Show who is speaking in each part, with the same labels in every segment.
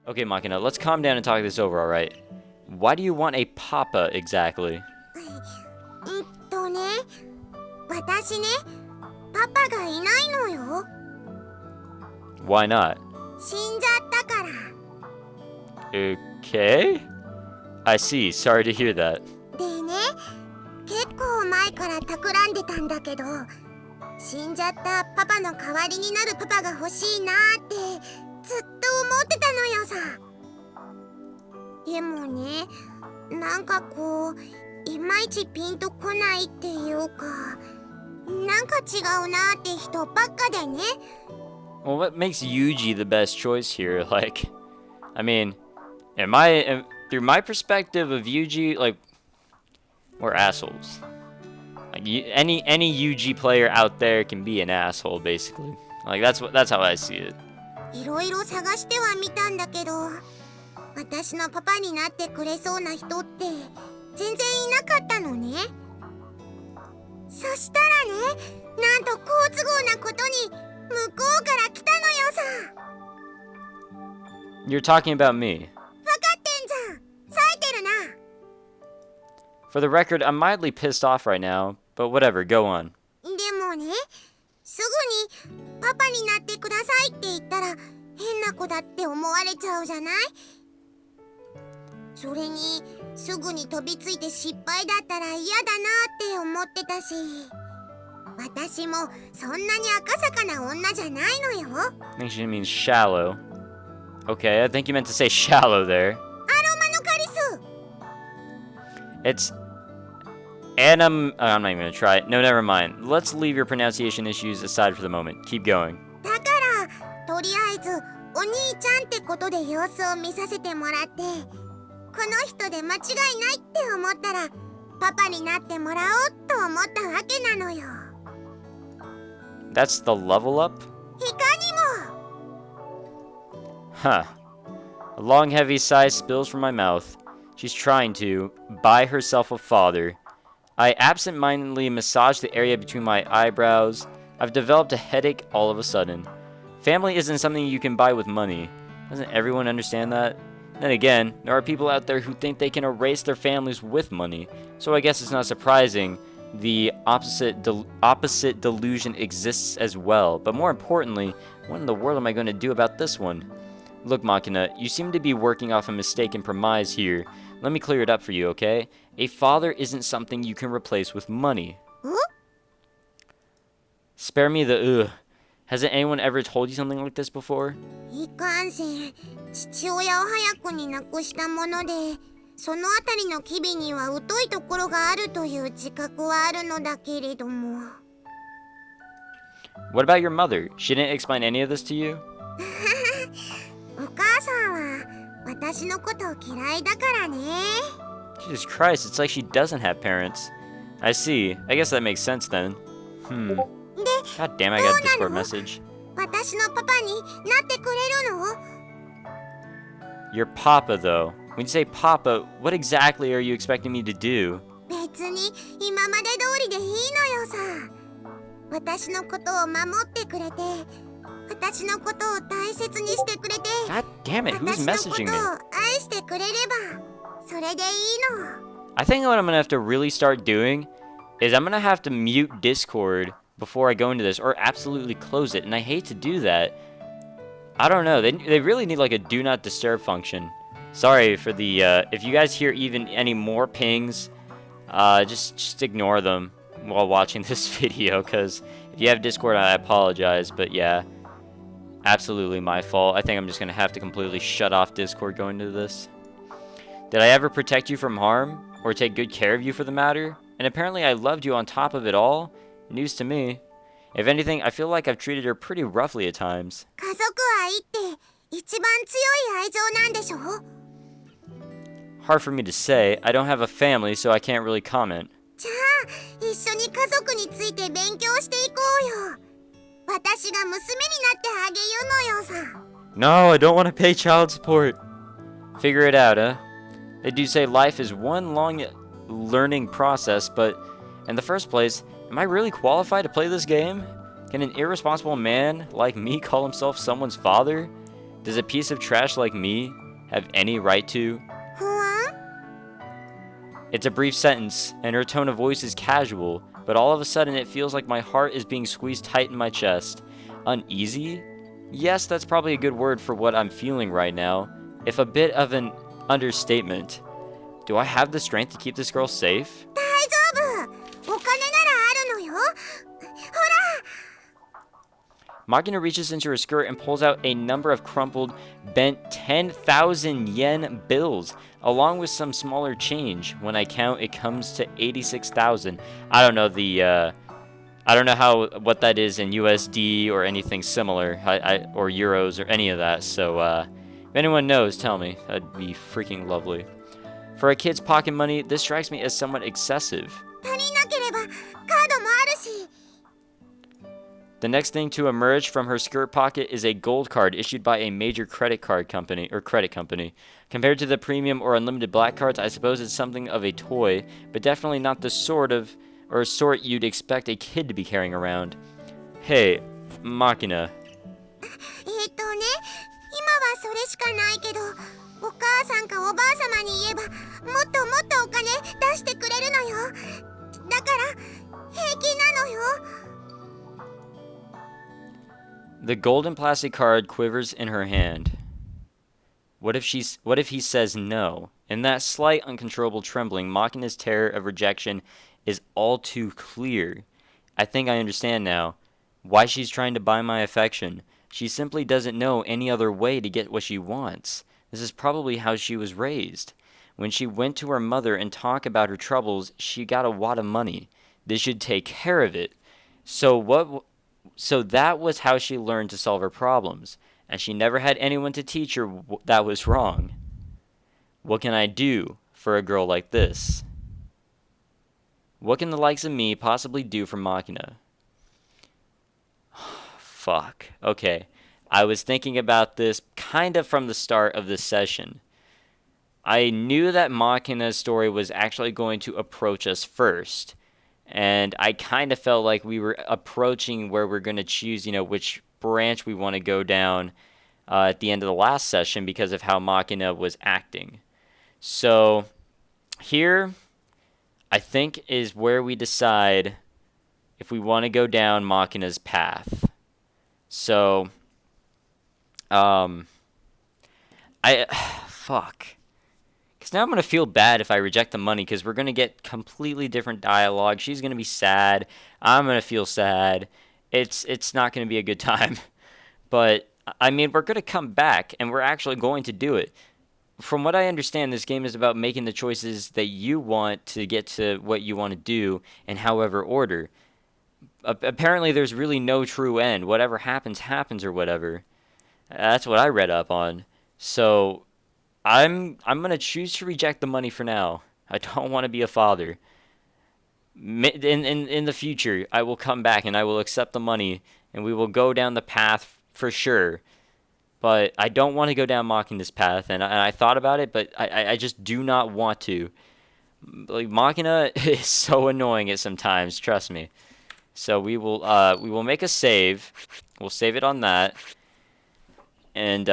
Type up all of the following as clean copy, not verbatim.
Speaker 1: Okay, Makina, let's calm down and talk this over, alright? Why do you want a papa exactly?
Speaker 2: ね、私ね、パパがいないのよ。
Speaker 1: Why not?
Speaker 2: 死んじゃったから。
Speaker 1: Okay? I see. Sorry to hear that.
Speaker 2: でね、結構前から企んでたんだけど、死んじゃったパパの代わりになるパパが欲しいなーってずっと思ってたのよさ。でもね、なんかこういまいちピンとこないっていうか、なんか違うなーって人ばっかでね。
Speaker 1: Well, what makes Yuji the best choice here? Like, I mean, through my perspective of Yuji, like, we're assholes. Like, any Yuji player out there can be an asshole, basically. Like, that's how I see it.
Speaker 2: いろいろ探してはみたんだけど、私のパパになってくれそうな人って全然いなかったのね。そしたらね、なんと好都合なことに向こうから来たのよさ。
Speaker 1: You're talking about me.
Speaker 2: 分かってんじゃん。冴えてるな。
Speaker 1: For the record, I'm mildly pissed off right now, but whatever, go on.
Speaker 2: でもね、すぐにパパになってくださいって言ったら変な子だって思われちゃうじゃない。それにすぐに飛びついて失敗だったら嫌だなって思ってたし、私もそんなに赤坂な女じゃないのよ。
Speaker 1: I think she means shallow. Okay, I think you meant to say shallow there.
Speaker 2: アロマのカリス。
Speaker 1: It's I'm not even gonna try it. No, never mind. Let's leave your pronunciation issues aside for the moment. Keep going.
Speaker 2: だからとりあえずお兄ちゃんってことで様子を見させてもらって、この人で間違いないって思ったらパパになってもらおうと思ったわけなのよ。
Speaker 1: That's the level up?
Speaker 2: いかにも。
Speaker 1: Huh. A long, heavy sigh spills from my mouth. She's trying to buy herself a father. I absent-mindedly massage the area between my eyebrows. I've developed a headache all of a sudden. Family isn't something you can buy with money. Doesn't everyone understand that? Then again, there are people out there who think they can erase their families with money. So I guess it's not surprising the opposite delusion exists as well. But more importantly, what in the world am I going to do about this one? Look, Makina, you seem to be working off a mistaken premise here. Let me clear it up for you, okay? A father isn't something you can replace with money.
Speaker 2: Huh?
Speaker 1: Spare me the ugh. Hasn't anyone ever told you something like this before?
Speaker 2: いかんせん、父親を早くに亡くしたもので、そのあたりの機微には疎いところがあるという自覚はあるのだけれども。
Speaker 1: What about your mother? She didn't explain any of this to you?
Speaker 2: お母さんは私のこと嫌いだからね。
Speaker 1: Jesus Christ, it's like she doesn't have parents. I see. I guess that makes sense then. God damn, I got a Discord message.
Speaker 2: 私のパパになってくれるの？
Speaker 1: Your papa, though. When you say papa, what exactly are you expecting me to do?
Speaker 2: 別に今まで通りでいいのよさ。私のことを守ってくれて、私のことを大切にしてくれて、
Speaker 1: God damn it, who's
Speaker 2: 私の
Speaker 1: messaging
Speaker 2: こ
Speaker 1: me?
Speaker 2: とを愛してくれればそれでいいの。
Speaker 1: I think what I'm gonna have to really start doing is I'm gonna have to mute Discord before I go into this, or absolutely close it, and I hate to do that. I don't know, they really need like a do not disturb function. Sorry for the, if you guys hear even any more pings, just ignore them while watching this video, because if you have Discord, I apologize, but yeah, absolutely my fault. I think I'm just gonna have to completely shut off Discord going into this. Did I ever protect you from harm, or take good care of you for the matter? And apparently I loved you on top of it all? News to me. If anything, I feel like I've treated her pretty roughly at times.
Speaker 2: 家族愛って一番強い愛情なんでしょ？
Speaker 1: Hard for me to say. I don't have a family, so I can't really comment.
Speaker 2: じゃあ一緒に家族について勉強していこうよ。私が娘になってあげるのよさ。
Speaker 1: No, I don't want to pay child support. Figure it out, huh? They do say life is one long learning process, but in the first place, am I really qualified to play this game? Can an irresponsible man like me call himself someone's father? Does a piece of trash like me have any right to?
Speaker 2: 不安
Speaker 1: It's a brief sentence, and her tone of voice is casual, but all of a sudden it feels like my heart is being squeezed tight in my chest. Uneasy? Yes, that's probably a good word for what I'm feeling right now, if a bit of an understatement. Do I have the strength to keep this girl safe?
Speaker 2: 大丈夫お金ならあるのよほら
Speaker 1: Makina reaches into her skirt and pulls out a number of crumpled, bent 10,000 yen bills, along with some smaller change. When I count, it comes to 86,000. I don't know I don't know what that is in USD or anything similar, or euros or any of that. So, if anyone knows, tell me. That'd be freaking lovely. For a kid's pocket money, this strikes me as somewhat excessive.
Speaker 2: 足りなければカードもあるし
Speaker 1: The next thing to emerge from her skirt pocket is a gold card issued by a major credit company. Compared to the premium or unlimited black cards, I suppose it's something of a toy, but definitely not the sort you'd expect a kid to be carrying around. Hey, Makina.
Speaker 2: 今はそれしかないけどお母さんかおばあさまに言えばもっともっとお金出してくれるのよだから平気なのよ
Speaker 1: The golden plastic card quivers in her hand. What if he says no? In that slight, uncontrollable trembling, Makina's terror of rejection is all too clear. I think I understand now why she's trying to buy my affection. She simply doesn't know any other way to get what she wants. This is probably how she was raised. When she went to her mother and talked about her troubles, she got a wad of money. This should take care of it. So that was how she learned to solve her problems, and she never had anyone to teach her that was wrong. What can I do for a girl like this? What can the likes of me possibly do for Makina? Fuck. Okay. I was thinking about this kind of from the start of this session. I knew that Makina's story was actually going to approach us first. And I kind of felt like we were approaching where we're going to choose, which branch we want to go down at the end of the last session because of how Makina was acting. So here, I think, is where we decide if we want to go down Makina's path. So, fuck. Because now I'm going to feel bad if I reject the money, because we're going to get completely different dialogue. She's going to be sad. I'm going to feel sad. It's not going to be a good time. But, I mean, we're going to come back, and we're actually going to do it. From what I understand, this game is about making the choices that you want to get to what you want to do, in however order. Apparently, there's really no true end. Whatever happens, happens, or whatever. That's what I read up on. So I'm gonna choose to reject the money for now. I don't want to be a father. In the future, I will come back and I will accept the money, and we will go down the path for sure. But I don't want to go down Makina's path, and I thought about it, but I just do not want to. Like, Makina is so annoying at sometimes, trust me. So we will make a save. We'll save it on that. And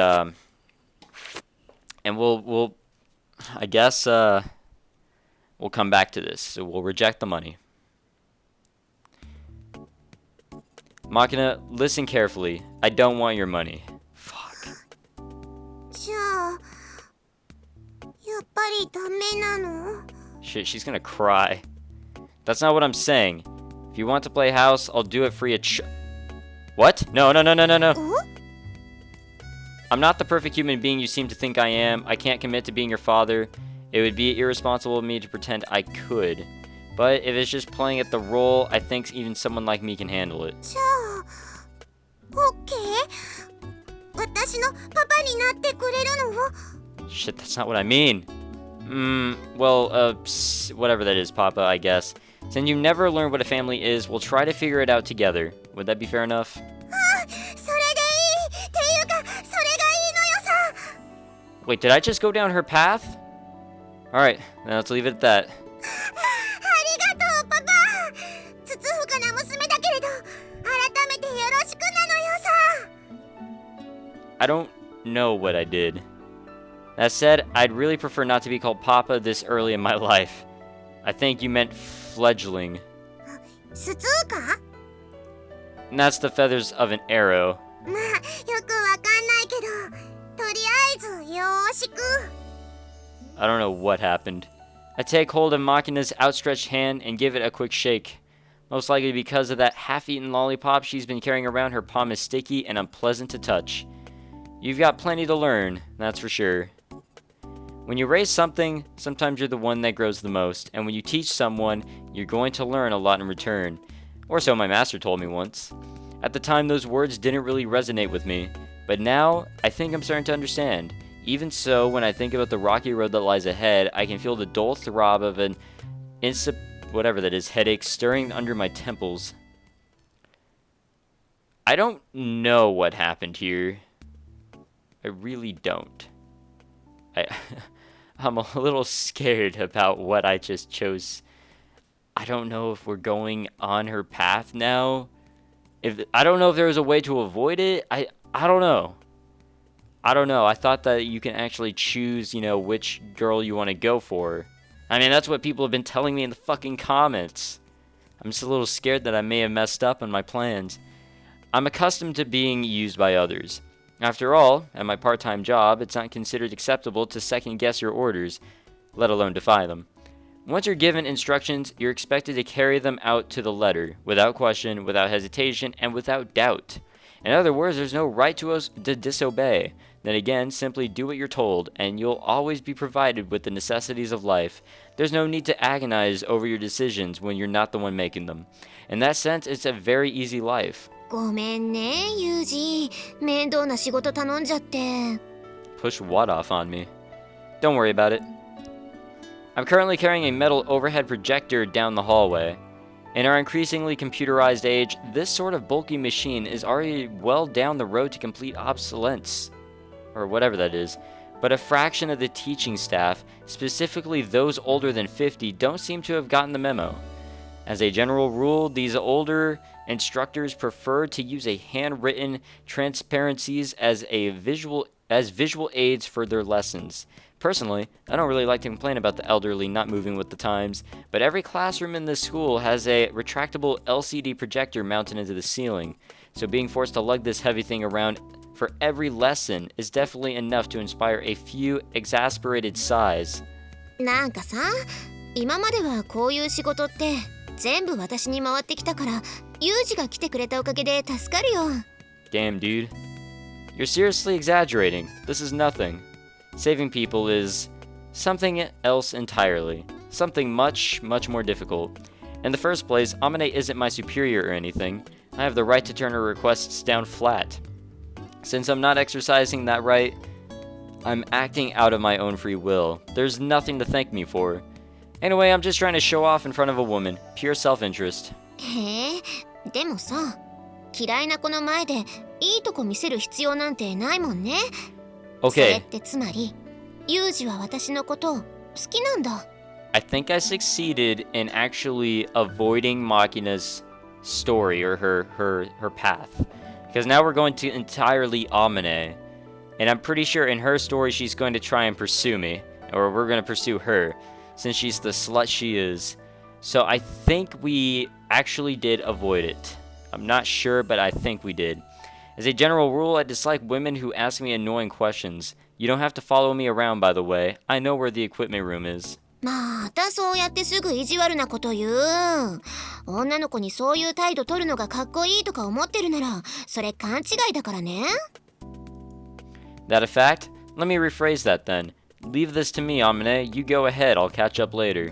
Speaker 1: we'll I guess we'll come back to this. So we'll reject the money. Makina, listen carefully. I don't want your money. Fuck.
Speaker 2: じゃあやっぱりダメなの
Speaker 1: Shit, she's gonna cry. That's not what I'm saying. If you want to play house, I'll do it free of What? No. I'm not the perfect human being you seem to think I am. I can't commit to being your father. It would be irresponsible of me to pretend I could. But if it's just playing at the role, I think even someone like me can handle it.
Speaker 2: じゃあオッケー私のパパになってくれるの
Speaker 1: Shit, that's not what I mean. Whatever that is, Papa, I guess. Since you never learned what a family is, we'll try to figure it out together. Would that be fair enough?
Speaker 2: それでいいっていうかそれがいいのよさ
Speaker 1: Wait, did I just go down her path? Alright, then let's leave it at that.
Speaker 2: ありがとうパパつつふかな娘だけれど改めてよろしくなのよさ
Speaker 1: know what I did. That said, I'd really prefer not to be called Papa this early in my life. I think you meant fledgling.
Speaker 2: スツーカ
Speaker 1: And that's the feathers of an arrow.
Speaker 2: まあよくわかんないけどとりあえずよーしく
Speaker 1: I don't know what happened. I take hold of Makina's outstretched hand and give it a quick shake. Most likely because of that half-eaten lollipop she's been carrying around, her palm is sticky and unpleasant to touch. You've got plenty to learn, that's for sure. When you raise something, sometimes you're the one that grows the most, and when you teach someone, you're going to learn a lot in return. Or so my master told me once. At the time, those words didn't really resonate with me, but now, I think I'm starting to understand. Even so, when I think about the rocky road that lies ahead, I can feel the dull throb of an whatever that is, headache stirring under my temples. I don't know what happened here. I really don't. I'm a little scared about what I just chose. I don't know if we're going on her path now. I don't know if there was a way to avoid it. I don't know. I don't know. I thought that you can actually choose, which girl you want to go for. I mean, that's what people have been telling me in the fucking comments. I'm just a little scared that I may have messed up on my plans. I'm accustomed to being used by others. After all, at my part-time job, it's not considered acceptable to second-guess your orders, let alone defy them. Once you're given instructions, you're expected to carry them out to the letter, without question, without hesitation, and without doubt. In other words, there's no right to disobey. Then again, simply do what you're told, and you'll always be provided with the necessities of life. There's no need to agonize over your decisions when you're not the one making them. In that sense, it's a very easy life.
Speaker 2: ごめんねユージ面倒な仕事頼んじゃって
Speaker 1: Push what off on me? Don't worry about it. I'm currently carrying a metal overhead projector down the hallway. In our increasingly computerized age, this sort of bulky machine is already well down the road to complete obsolescence, or whatever that is, but a fraction of the teaching staff, specifically those older than 50, don't seem to have gotten the memo. As a general rule, these older instructors prefer to use a handwritten transparencies as visual aids for their lessons. Personally, I don't really like to complain about the elderly not moving with the times, but every classroom in this school has a retractable LCD projector mounted into the ceiling, so being forced to lug this heavy thing around for every lesson is definitely enough to inspire a few exasperated sighs.
Speaker 2: なんかさ今まではこういう仕事って全部私に回ってきたからユージが来てくれたおかげで助かるよ
Speaker 1: Damn, dude. You're seriously exaggerating. This is nothing. Saving people is something else entirely. Something much, much more difficult. In the first place, Amane isn't my superior or anything. I have the right to turn her requests down flat. Since I'm not exercising that right, I'm acting out of my own free will. There's nothing to thank me for. Anyway, I'm just trying to show off in front of a woman. Pure self-interest.
Speaker 2: へえでもさ嫌いな子の前でいいとこ見せる必要なんてないもんね
Speaker 1: Okay.
Speaker 2: それってつまりユージは私のこと好きなんだ
Speaker 1: I think I succeeded in actually avoiding Makina's story or her path. Because now we're going to entirely Amane. And I'm pretty sure in her story she's going to try and pursue me. Or we're going to pursue her. Since she's the slut she is. So I think we actually did avoid it. I'm not sure, but I think we did. As a general rule, I dislike women who ask me annoying questions. You don't have to follow me around, by the way. I know where the equipment room is.
Speaker 2: またそうやってすぐ意地悪なこと言う女の子にそういう態度取るのがかっこいいとか思ってるならそれ勘違いだからね
Speaker 1: That a fact? Let me rephrase that then. Leave this to me, Amane. You go ahead. I'll catch up later.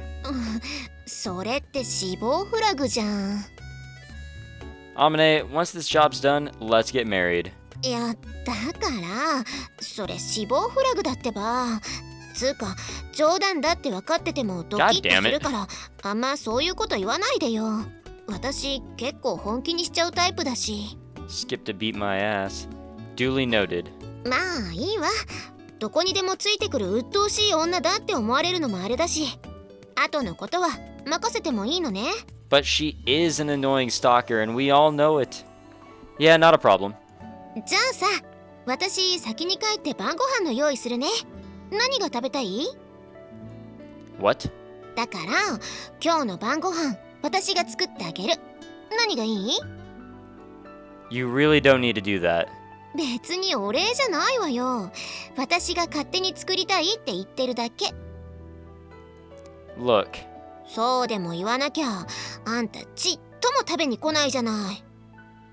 Speaker 2: それって死亡フラグじゃん
Speaker 1: Amane, once this job's done, let's get married.
Speaker 2: いやだからそれ死亡フラグだってばつうか冗談だって分かっててもドキッとするからあんまそういうこと言わないでよ私結構本気にしちゃうタイプだし
Speaker 1: Skip to beat my ass. Duly noted.
Speaker 2: まあいいわどこにでもついてくる鬱陶しい女だって思われるのもあれだし後のことは任せてもいいのね
Speaker 1: But she is an annoying stalker and we all know it. Yeah, not a problem.
Speaker 2: じゃあさ私先に帰って晩ご飯の用意するね。何が食べたい？
Speaker 1: What?
Speaker 2: だから今日の晩ご飯私が作ってあげる。何がいい？
Speaker 1: You really don't need to do that.
Speaker 2: 別にお礼じゃないわよ。私が勝手に作りたいって言ってるだけ。
Speaker 1: Look,
Speaker 2: そうでも言わなきゃあんたちっとも食べに来ないじゃない。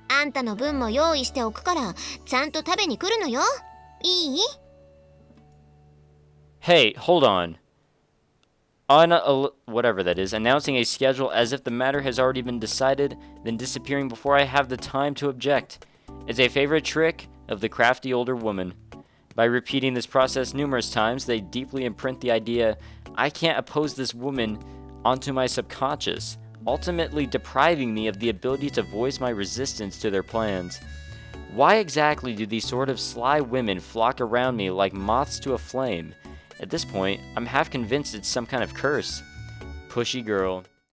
Speaker 2: あんたの分も用意しておくからちゃんと食べに来るのよ。いい？
Speaker 1: hey, hold on. Whatever that is, announcing a schedule as if the matter has already been decided, then disappearing before I have the time to object. It's a favorite trick of the crafty older woman. By repeating this process numerous times, they deeply imprint the idea, I can't oppose this woman, onto my subconscious, ultimately depriving me of the ability to voice my resistance to their plans. Why exactly do these sort of sly women flock around me like moths to a flame? At this point, I'm half convinced it's some kind of curse. Pushy girl.